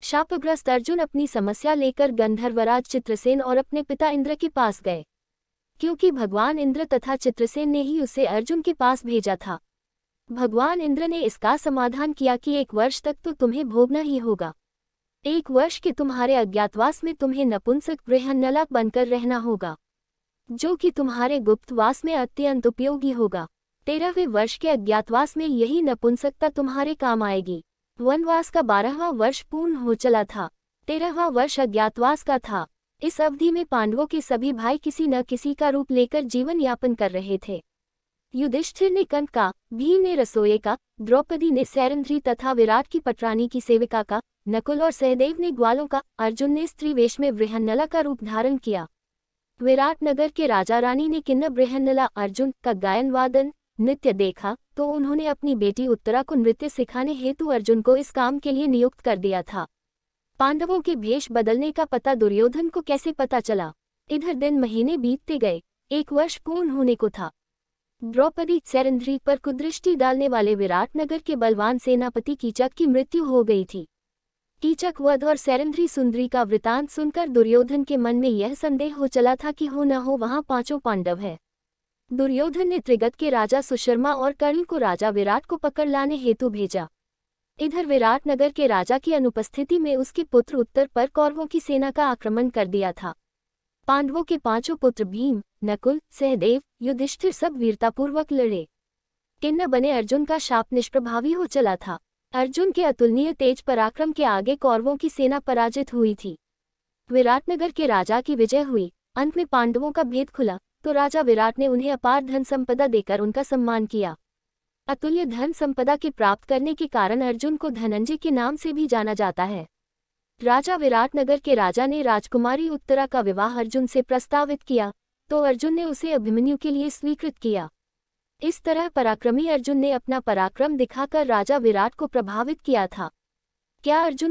शापग्रस्त अर्जुन अपनी समस्या लेकर गंधर्वराज चित्रसेन और अपने पिता इंद्र के पास गए, क्योंकि भगवान इंद्र तथा चित्रसेन ने ही उसे अर्जुन के पास भेजा था। भगवान इंद्र ने इसका समाधान किया कि 1 वर्ष तक तो तुम्हें भोगना ही होगा। 1 वर्ष के तुम्हारे अज्ञातवास में तुम्हें नपुंसक बृहन्नला बनकर रहना होगा, जो कि तुम्हारे गुप्तवास में अत्यंत उपयोगी होगा। 13वें वर्ष के अज्ञातवास में यही नपुंसकता तुम्हारे काम आएगी। वनवास का 12वां वर्ष पूर्ण हो चला था। 13वां वर्ष अज्ञातवास का था। इस अवधि में पांडवों के सभी भाई किसी न किसी का रूप लेकर जीवन यापन कर रहे थे। युधिष्ठिर ने कंस का, भीम ने रसोई का, द्रौपदी ने सैरंध्री तथा विराट की पटरानी की सेविका का, नकुल और सहदेव ने ग्वालों का, अर्जुन ने स्त्री वेश में बृहन्नला का रूप धारण किया। विराट नगर के राजा रानी ने किन्नर बृहन्नला अर्जुन का गायन वादन नृत्य देखा तो उन्होंने अपनी बेटी उत्तरा को नृत्य सिखाने हेतु अर्जुन को इस काम के लिए नियुक्त कर दिया था। पांडवों के भेष बदलने का पता दुर्योधन को कैसे पता चला? इधर दिन महीने बीतते गए, 1 वर्ष पूर्ण होने को था। द्रौपदी सैरंध्री पर कुदृष्टि डालने वाले विराट नगर के बलवान सेनापति कीचक की मृत्यु हो गई थी। कीचक वध और सैरंध्री सुंदरी का वृतांत सुनकर दुर्योधन के मन में यह संदेह हो चला था कि हो न हो वहां 5 पांडव है। दुर्योधन ने त्रिगत के राजा सुशर्मा और कर्ण को राजा विराट को पकड़ लाने हेतु भेजा। इधर विराट नगर के राजा की अनुपस्थिति में उसके पुत्र उत्तर पर कौरवों की सेना का आक्रमण कर दिया था। पांडवों के 5 पुत्र भीम, नकुल, सहदेव, युधिष्ठिर सब वीरतापूर्वक लड़े। किन्नर बने अर्जुन का शाप निष्प्रभावी हो चला था। अर्जुन के अतुलनीय तेज पराक्रम के आगे कौरवों की सेना पराजित हुई थी। विराटनगर के राजा की विजय हुई। अंत में पांडवों का भेद खुला तो राजा विराट ने उन्हें अपार धन संपदा देकर उनका सम्मान किया। अतुल्य धन संपदा के प्राप्त करने के कारण अर्जुन को धनंजय के नाम से भी जाना जाता है। राजा विराटनगर के राजा ने राजकुमारी उत्तरा का विवाह अर्जुन से प्रस्तावित किया तो अर्जुन ने उसे अभिमन्यु के लिए स्वीकृत किया। इस तरह पराक्रमी अर्जुन ने अपना पराक्रम दिखाकर राजा विराट को प्रभावित किया था। क्या अर्जुन